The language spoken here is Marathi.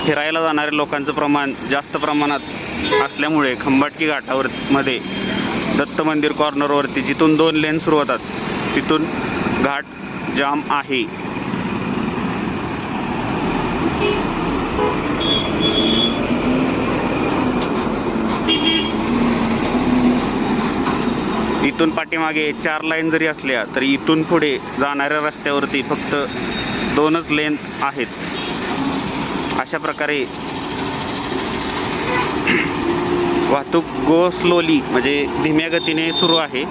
फिरायला जाणाऱ्या लोकांचं प्रमाण जास्त प्रमाणात असल्यामुळे खंबाटकी घाटामध्ये दत्त मंदिर कॉर्नरवरती जिथून 2 लेन सुरू होतात तिथून घाट जाम आहे. इथून पाठीमागे 4 लाईन जरी असल्या तरी इथून पुढे जाणाऱ्या रस्त्यावरती फक्त 2च लेन आहेत. अशा प्रकारे वाहतूक गो स्लोली म्हणजे धीम्या गतीने सुरू आहे.